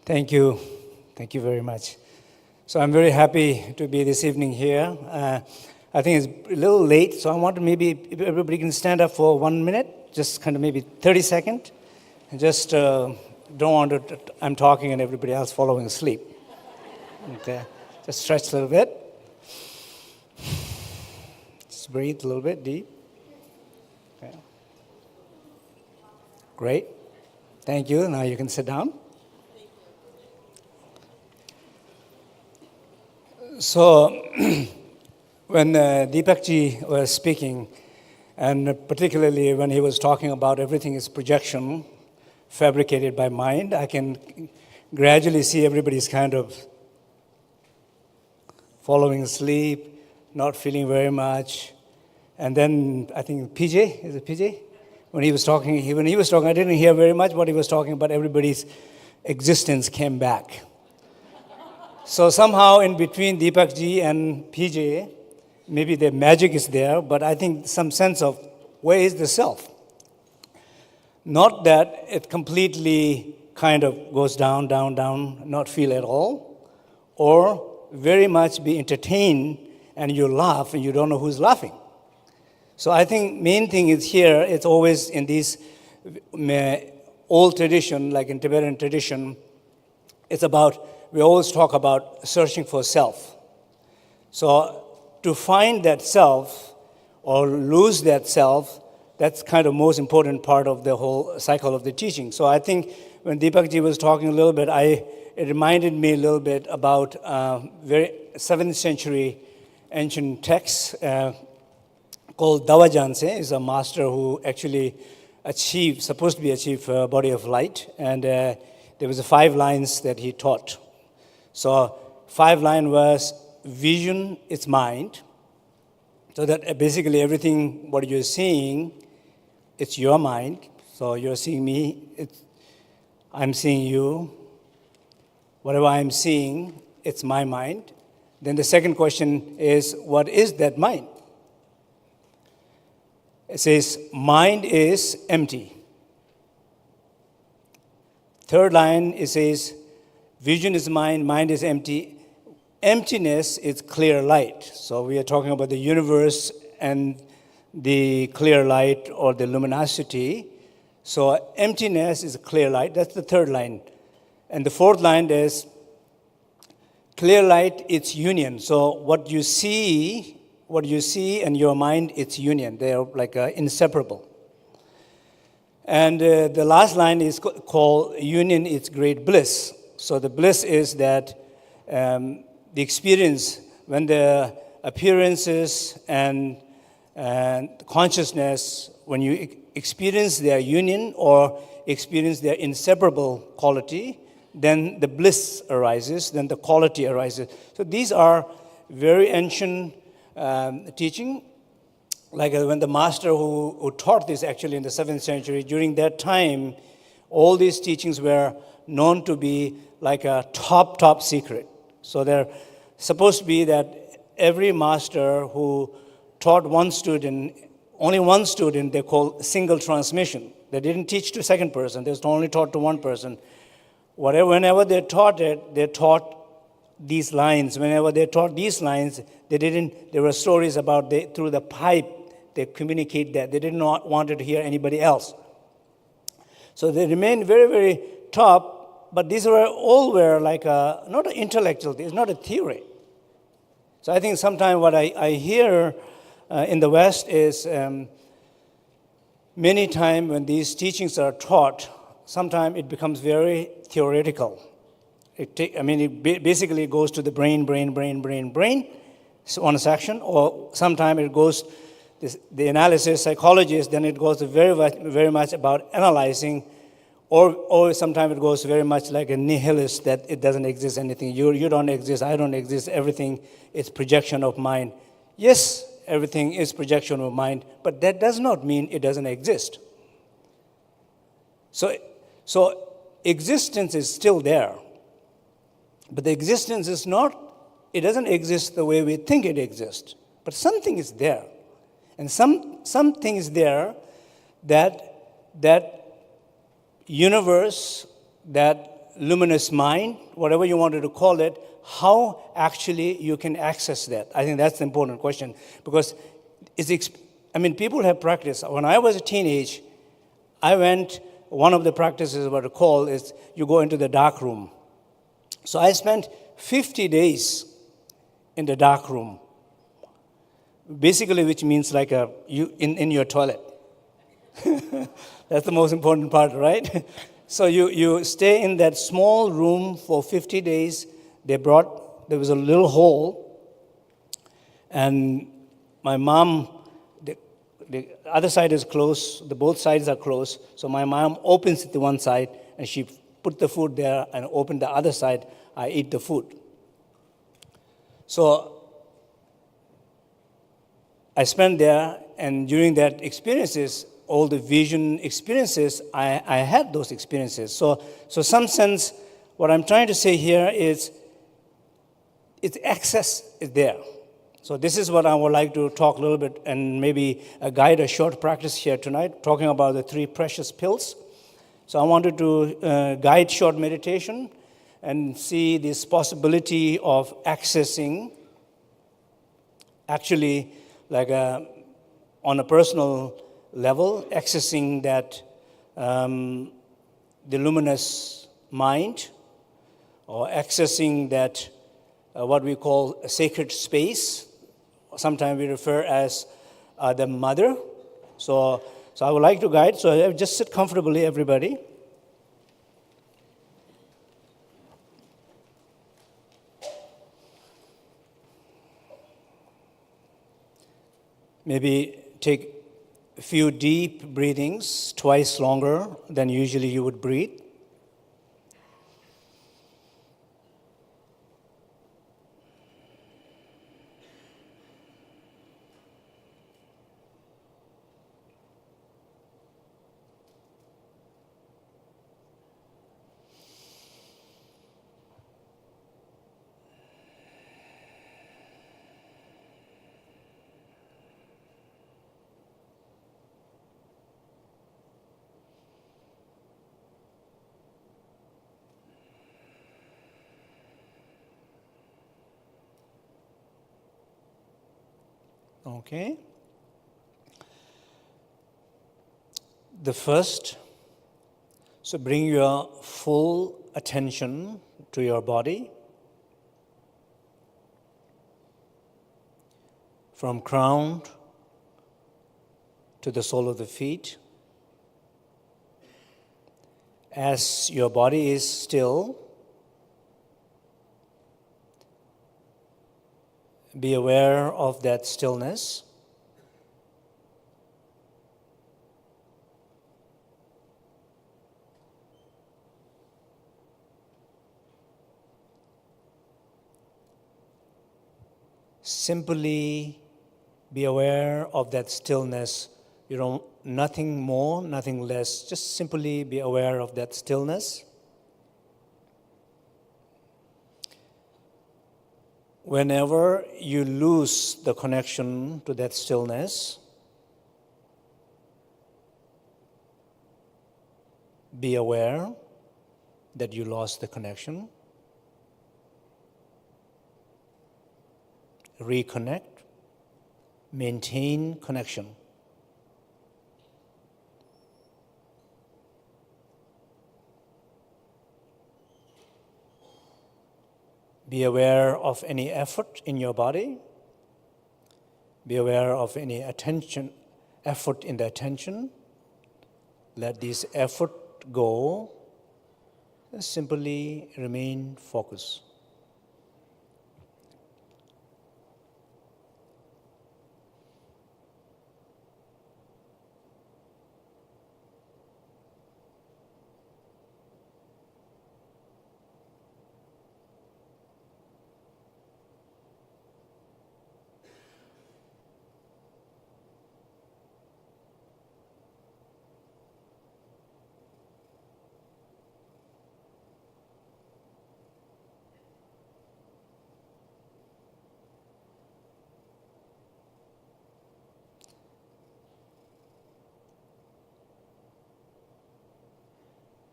Thank you. Thank you very much. So I'm very happy to be this evening here. I think it's a little late, so I want to maybe, if everybody can stand up for 1 minute, just kind of maybe 30 seconds. And just don't want to, I'm talking and everybody else following asleep. Okay, just stretch a little bit. Just breathe a little bit deep. Okay. Great. Thank you. Now you can sit down. So, when Deepakji was speaking, and particularly when he was talking about everything is projection, fabricated by mind, I can gradually see everybody's kind of falling asleep, not feeling very much. And then I think PJ, is it PJ? When he was talking, I didn't hear very much what he was talking about. Everybody's existence came back. So somehow in between Deepakji and PJ, maybe the magic is there, but I think some sense of where is the self? Not that it completely kind of goes down, down, down, not feel at all, or very much be entertained and you laugh and you don't know who's laughing. So I think main thing is here, it's always in this old tradition, like in Tibetan tradition, it's about, we always talk about searching for self. So to find that self or lose that self, that's kind of most important part of the whole cycle of the teaching. So I think when Deepakji was talking a little bit, it reminded me a little bit about very 7th century ancient text called Dawa Janse. Is a master who actually supposed to achieve a body of light, and there was 5 lines that he taught. So 5 line was vision is mind. So that basically everything what you're seeing, it's your mind. So you're seeing me, I'm seeing you. Whatever I'm seeing, it's my mind. Then the second question is, what is that mind? It says, mind is empty. Third line, it says, vision is mind, mind is empty. Emptiness is clear light. So we are talking about the universe and the clear light or the luminosity. So emptiness is clear light. That's the third line. And the fourth line is clear light, it's union. So what you see and your mind, it's union. They are like inseparable. And the last line is called union, it's great bliss. So the bliss is that the experience when the appearances and consciousness, when you experience their union or experience their inseparable quality, then the bliss arises, then the quality arises. So these are very ancient teaching. Like when the master who taught this actually in the 7th century, during that time, all these teachings were known to be like a top secret. So they're supposed to be that every master who taught one student, only one student, they call single transmission. They didn't teach to second person, they only taught to one person. Whenever they taught it, they taught these lines. Whenever they taught these lines, there were stories about through the pipe, they communicate that. They did not want to hear anybody else. So they remained very, very top. But these were like not an intellectual, it's not a theory. So I think sometimes what I hear in the West is many times when these teachings are taught, sometimes it becomes very theoretical. It basically goes to the brain, so on a section, or sometimes it goes, the analysis, psychologist, then it goes very much about analyzing. Or sometimes it goes very much like a nihilist, that it doesn't exist anything. You don't exist, I don't exist, everything is projection of mind. Yes, everything is projection of mind, but that does not mean it doesn't exist. So existence is still there. But the existence is not, it doesn't exist the way we think it exists. But something is there. And something is there that universe, that luminous mind, whatever you wanted to call it, how actually you can access that. I think that's the important question, because people have practiced. When I was a teenage, one of the practices what I call is you go into the dark room. So I spent 50 days in the dark room, basically, which means like in your toilet. That's the most important part, right? So you stay in that small room for 50 days. There was a little hole, and my mom, the other side is closed, both sides are closed, so my mom opens it to one side, and she put the food there and opened the other side. I eat the food. So I spent there, and during that experiences, all the vision experiences, I had those experiences. So some sense, what I'm trying to say here is, its access is there. So this is what I would like to talk a little bit and maybe guide a short practice here tonight, talking about the 3 precious pills. So I wanted to guide short meditation and see this possibility of accessing, actually, like on a personal level, accessing that the luminous mind, or accessing that what we call a sacred space. Sometimes we refer as the mother. So I would like to guide. So just sit comfortably, everybody. Maybe take a few deep breathings, twice longer than usually you would breathe. Okay. The first, so bring your full attention to your body, from crown to the sole of the feet. As your body is still, be aware of that stillness. Simply be aware of that stillness. Nothing more, nothing less. Just simply be aware of that stillness. Whenever you lose the connection to that stillness, be aware that you lost the connection. Reconnect, maintain connection. Be aware of any effort in your body. Be aware of any effort in the attention. Let this effort go and simply remain focused.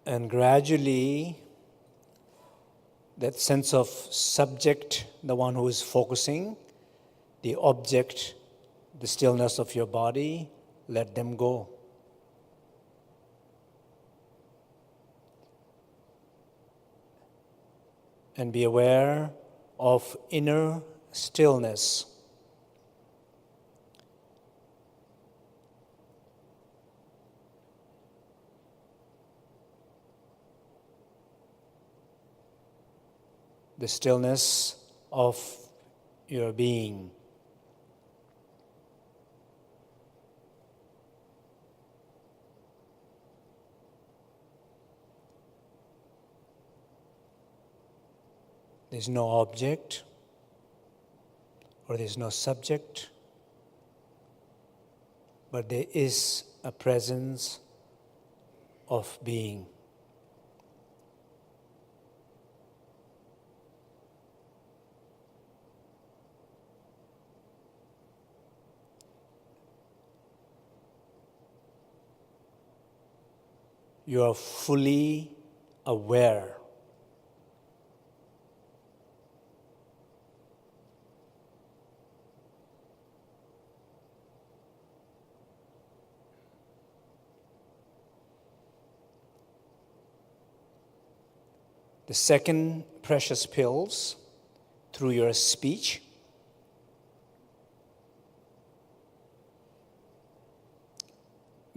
And gradually that sense of subject, the one who is focusing, the object, the stillness of your body, let them go. And be aware of inner stillness. The stillness of your being. There's no object or there's no subject, but there is a presence of being. You are fully aware. The second precious pills through your speech.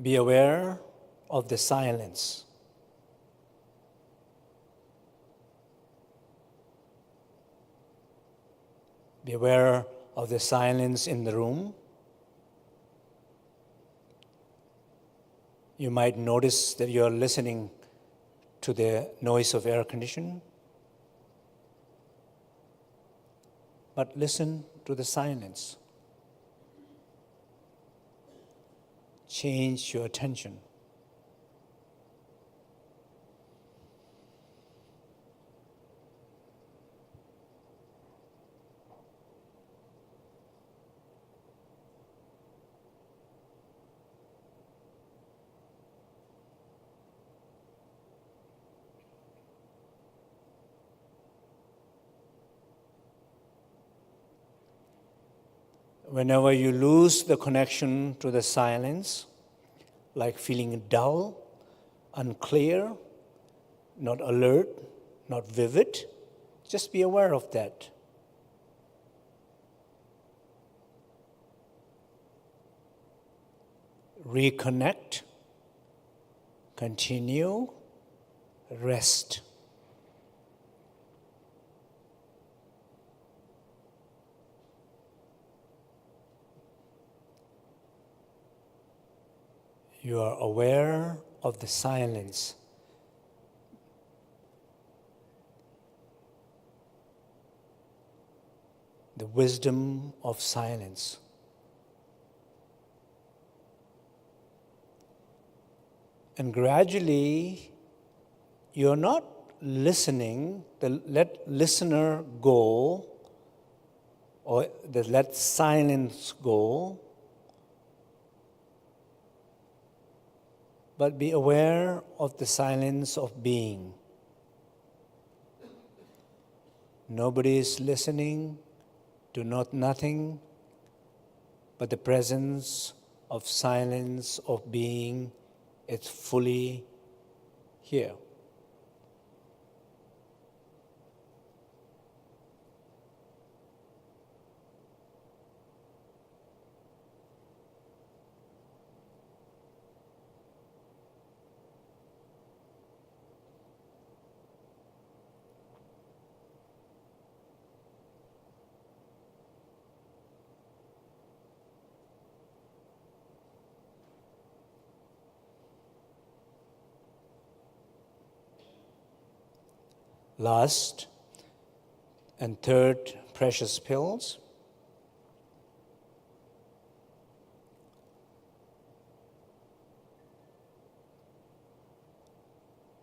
Be aware of the silence. Be aware of the silence in the room. You might notice that you're listening to the noise of air conditioning, but listen to the silence. Change your attention. Whenever you lose the connection to the silence, like feeling dull, unclear, not alert, not vivid, just be aware of that. Reconnect, continue, rest. You are aware of the silence. The wisdom of silence. And gradually, you're not listening, let listener go, or let silence go, but be aware of the silence of being. Nobody is listening, do not nothing, but the presence of silence of being is fully here. Last and third precious pills.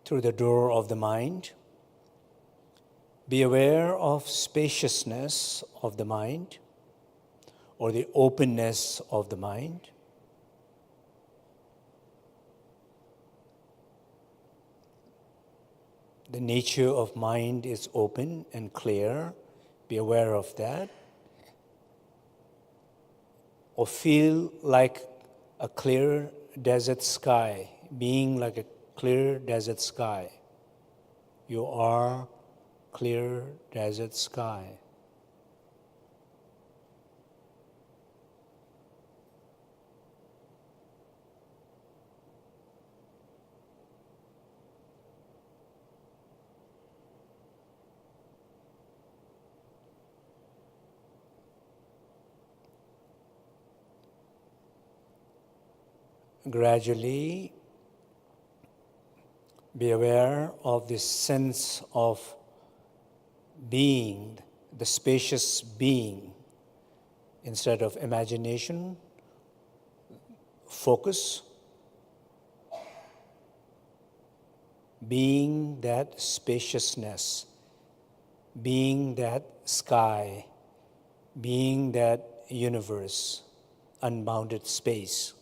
Through the door of the mind. Be aware of spaciousness of the mind or the openness of the mind. the nature of mind is open and clear. Be aware of that. Or feel like a clear desert sky, being like a clear desert sky. You are clear desert sky. Gradually be aware of this sense of being, the spacious being. Instead of imagination, focus, being that spaciousness, being that sky, being that universe, unbounded space.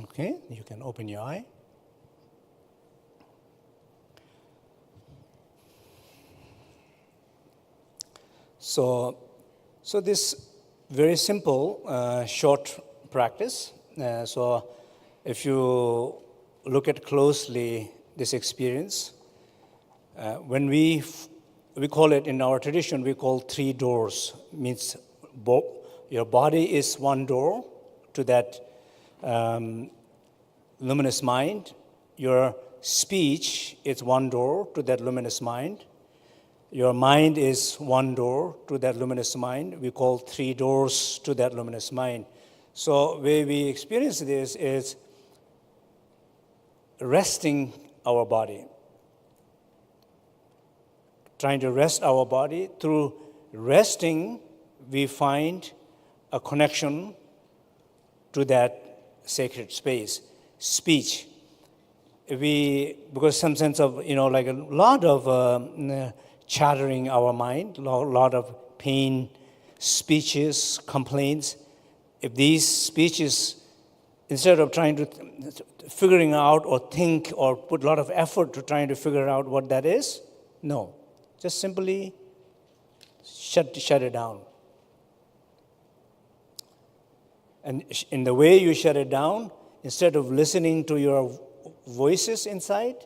Okay, you can open your eye. So this very simple, short practice. So if you look at closely this experience, when we call it in our tradition, we call 3 doors. Means your body is one door to that luminous mind. Your speech is one door to that luminous mind. Your mind is one door to that luminous mind. We call 3 doors to that luminous mind. So where we experience this is resting our body. Trying to rest our body. Through resting, we find a connection to that sacred space. Speech. Because some sense of, like a lot of chattering our mind, a lot of pain, speeches, complaints. If these speeches, instead of trying to figuring out or think or put a lot of effort to trying to figure out what that is, no. Just simply shut it down. And in the way you shut it down, instead of listening to your voices inside,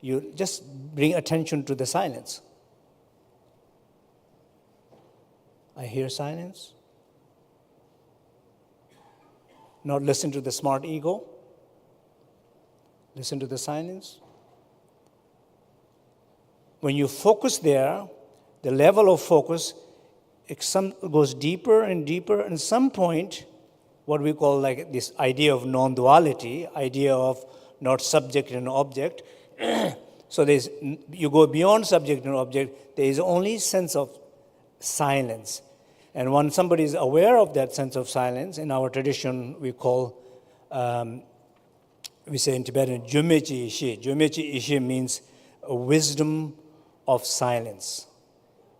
you just bring attention to the silence. I hear silence. Not listen to the smart ego. Listen to the silence. When you focus there, the level of focus goes deeper and deeper. And at some point, what we call like this idea of non-duality, idea of not subject and object. So you go beyond subject and object, there is only sense of silence. And when somebody is aware of that sense of silence, in our tradition we call, we say in Tibetan, Jumechi Ishi. Jumechi Ishi means a wisdom of silence.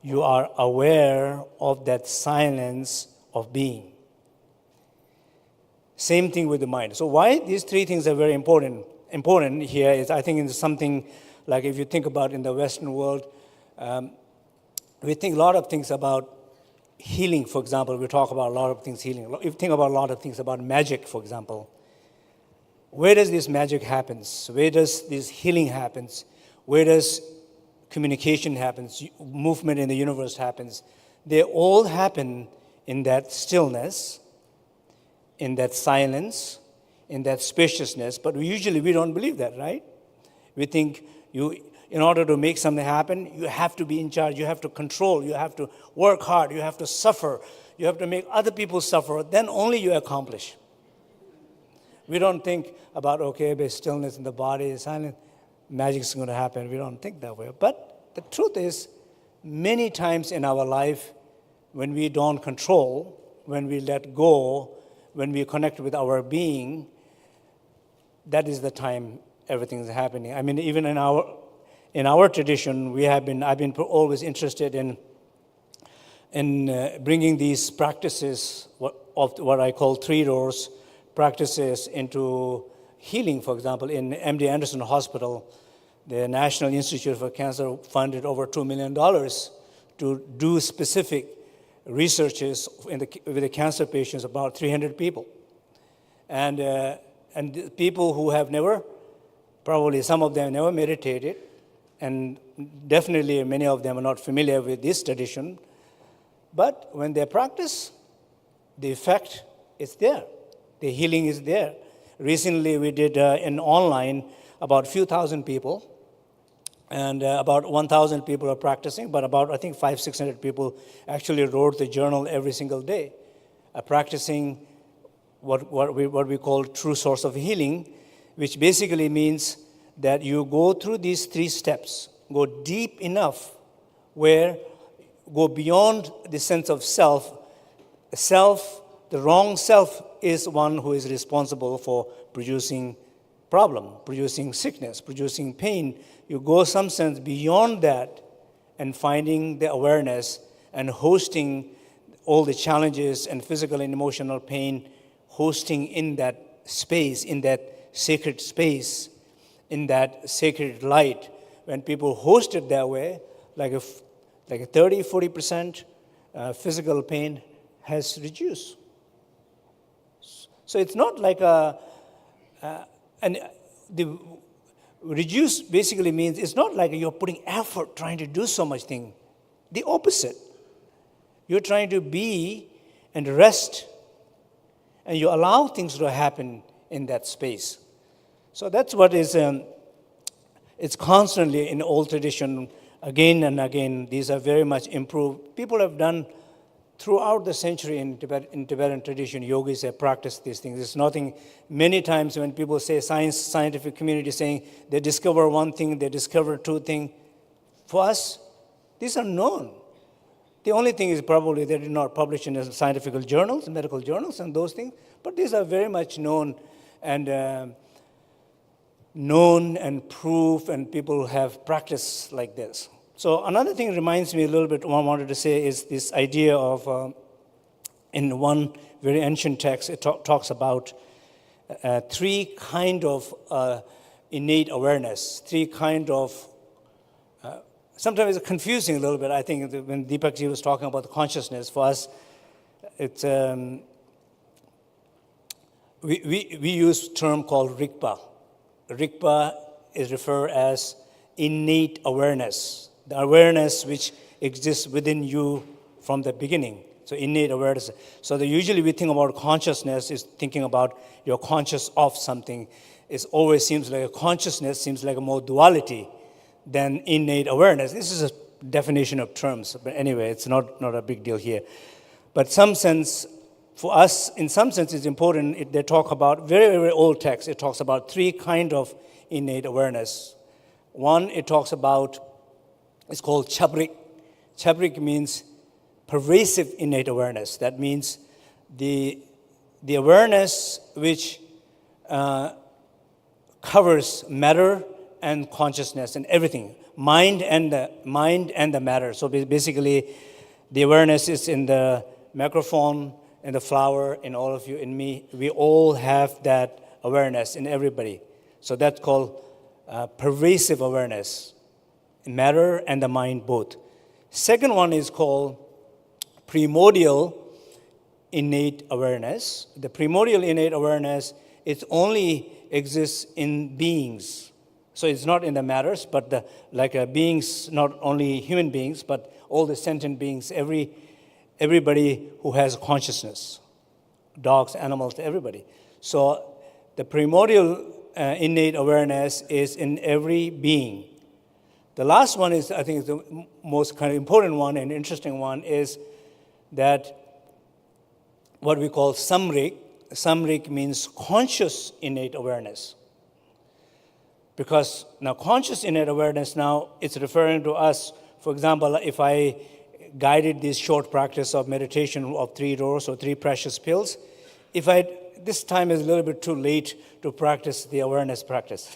You are aware of that silence of being. Same thing with the mind. So why these 3 things are very important? Important here is, I think, it's something like if you think about in the Western world, we think a lot of things about healing, for example. We talk about a lot of things healing. If you think about a lot of things about magic, for example, where does this magic happen? Where does this healing happen? Where does communication happens? Movement in the universe happens? They all happen in that stillness, in that silence, in that spaciousness, but usually we don't believe that, right? We think in order to make something happen, you have to be in charge, you have to control, you have to work hard, you have to suffer, you have to make other people suffer, then only you accomplish. We don't think about, okay, there's stillness in the body, silence, magic's going to happen. We don't think that way. But the truth is, many times in our life, when we don't control, when we let go, when we connect with our being, that is the time everything is happening. I mean, even in our tradition, I've been always interested in bringing these practices of what I call three doors practices into healing. For example, in MD Anderson Hospital, the National Institute for Cancer funded over $2 million to do specific researches with the cancer patients, about 300 people. And people who have never, probably some of them never meditated, and definitely many of them are not familiar with this tradition. But when they practice, the effect is there. The healing is there. Recently, we did an online about a few thousand people, and about 1,000 people are practicing, but about, I think, 500-600 people actually wrote the journal every single day, practicing what we call true source of healing, which basically means that you go through these 3 steps, go deep enough go beyond the sense of self. The wrong self is one who is responsible for producing problem, producing sickness, producing pain. You go some sense beyond that and finding the awareness and hosting all the challenges and physical and emotional pain, hosting in that space, in that sacred space, in that sacred light. When people host it that way, like a 30-40% physical pain has reduced. So it's not like the reduce basically means it's not like you're putting effort trying to do so much thing. The opposite. You're trying to be and rest, and you allow things to happen in that space. So that's what is, it's constantly in old tradition, again and again, these are very much improved. People have done throughout the century in Tibetan tradition, yogis have practiced these things. It's nothing, many times when people say scientific community saying they discover one thing, they discover 2 things, for us, these are known. The only thing is probably they did not publish in scientific journals, medical journals and those things, but these are very much known and proved, and people have practiced like this. So another thing reminds me a little bit, what I wanted to say is this idea of, in one very ancient text, it talks about 3 kind of innate awareness, 3 kind of, sometimes it's confusing a little bit. I think when Deepakji was talking about the consciousness, for us, it's, we use a term called Rigpa. Rigpa is referred as innate awareness. The awareness which exists within you from the beginning. So innate awareness. So usually we think about consciousness is thinking about you're conscious of something. It always seems like a consciousness seems like a more duality than innate awareness. This is a definition of terms, but anyway, it's not a big deal here. But some sense, for us, in some sense, it's important. They talk about very, very old text. It talks about 3 kind of innate awareness. One, it talks about, it's called chabrik. Chabrik means pervasive innate awareness. That means the awareness which covers matter and consciousness and everything, mind and the matter. So basically, the awareness is in the microphone, in the flower, in all of you, in me. We all have that awareness in everybody. So that's called pervasive awareness. Matter and the mind both. Second one is called primordial innate awareness. The primordial innate awareness, it only exists in beings. So it's not in the matters, but beings, not only human beings, but all the sentient beings, everybody who has consciousness, dogs, animals, everybody. So the primordial innate awareness is in every being. The last one is, I think, the most kind of important one and interesting one is that what we call samrik. Samrik means conscious innate awareness. Because now conscious innate awareness now, it's referring to us. For example, if I guided this short practice of meditation of 3 doors or 3 precious pills. This time is a little bit too late to practice the awareness practice.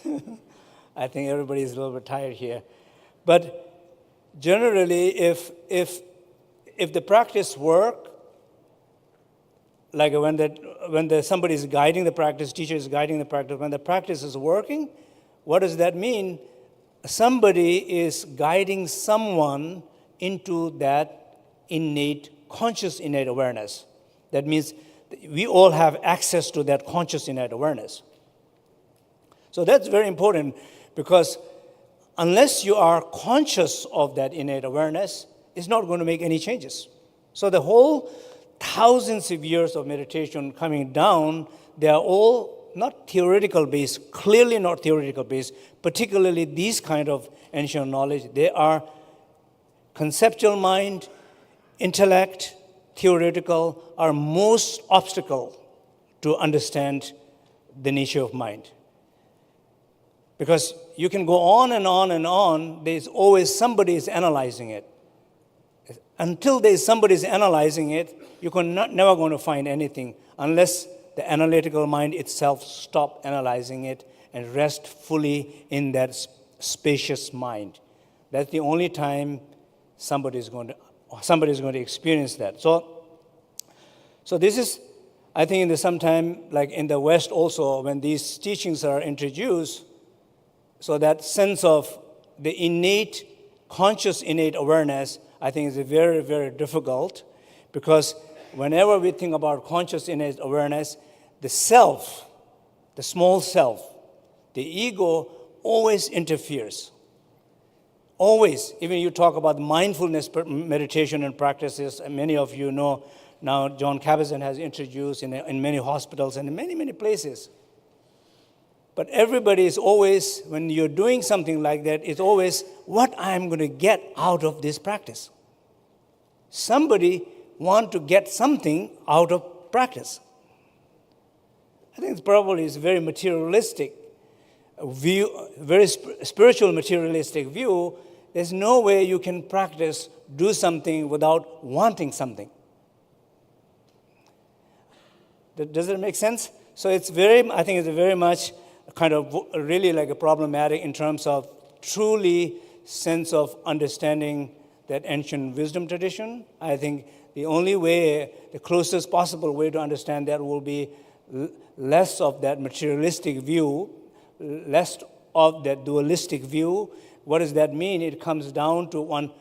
I think everybody is a little bit tired here. But generally, if the practice work, like when somebody is guiding the practice, teacher is guiding the practice, when the practice is working, what does that mean? Somebody is guiding someone into that conscious innate awareness. That means we all have access to that conscious innate awareness. So that's very important, because unless you are conscious of that innate awareness, it's not going to make any changes. So the whole thousands of years of meditation coming down, they are all not theoretical based, clearly not theoretical based, particularly these kind of ancient knowledge. They are conceptual mind, intellect, theoretical, are most obstacle to understand the nature of mind. Because you can go on and on and on, there's always somebody is analyzing it. Until there's somebody is analyzing it, you're never going to find anything unless the analytical mind itself stop analyzing it and rest fully in that spacious mind. That's the only time somebody is going to experience that. So this is, I think, sometime like in the West also, when these teachings are introduced, so that sense of the conscious innate awareness, I think is very, very difficult, because whenever we think about conscious innate awareness, the self, the small self, the ego always interferes. Always. Even you talk about mindfulness meditation and practices, and many of you know now John Kabat-Zinn has introduced in many hospitals and in many, many places. But everybody is always, when you're doing something like that, it's always what I'm going to get out of this practice. Somebody want to get something out of practice. I think probably it's a very materialistic view, very spiritual materialistic view. There's no way you can practice, do something without wanting something. Does it make sense? So I think it's very much kind of really like a problematic in terms of truly sense of understanding that ancient wisdom tradition. I think the only way, the closest possible way to understand that will be less of that materialistic view, less of that dualistic view. What does that mean? It comes down to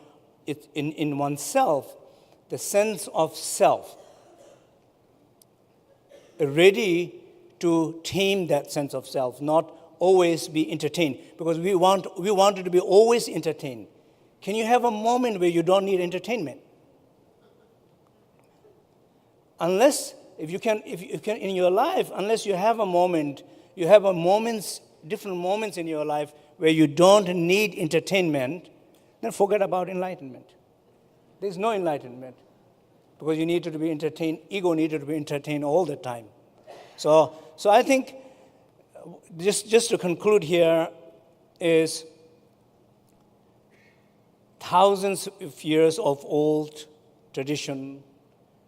in oneself, the sense of self, ready to tame that sense of self, not always be entertained, because we want it to be always entertained. Can you have a moment where you don't need entertainment? Unless, if you can in your life, unless you have a moment, different moments in your life where you don't need entertainment, then forget about enlightenment. There's no enlightenment, because you needed to be entertained, ego needed to be entertained all the time. So I think, just to conclude here, is thousands of years of old tradition.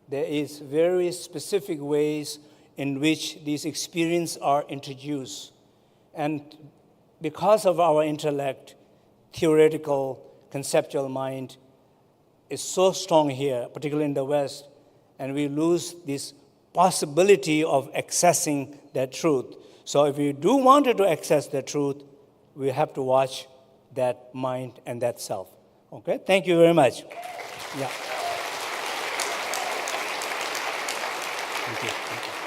There is very specific ways in which these experiences are introduced. And because of our intellect, theoretical, conceptual mind is so strong here, particularly in the West, and we lose this possibility of accessing that truth. So if we do want to access the truth, we have to watch that mind and that self. Okay? Thank you very much. Yeah. Thank you.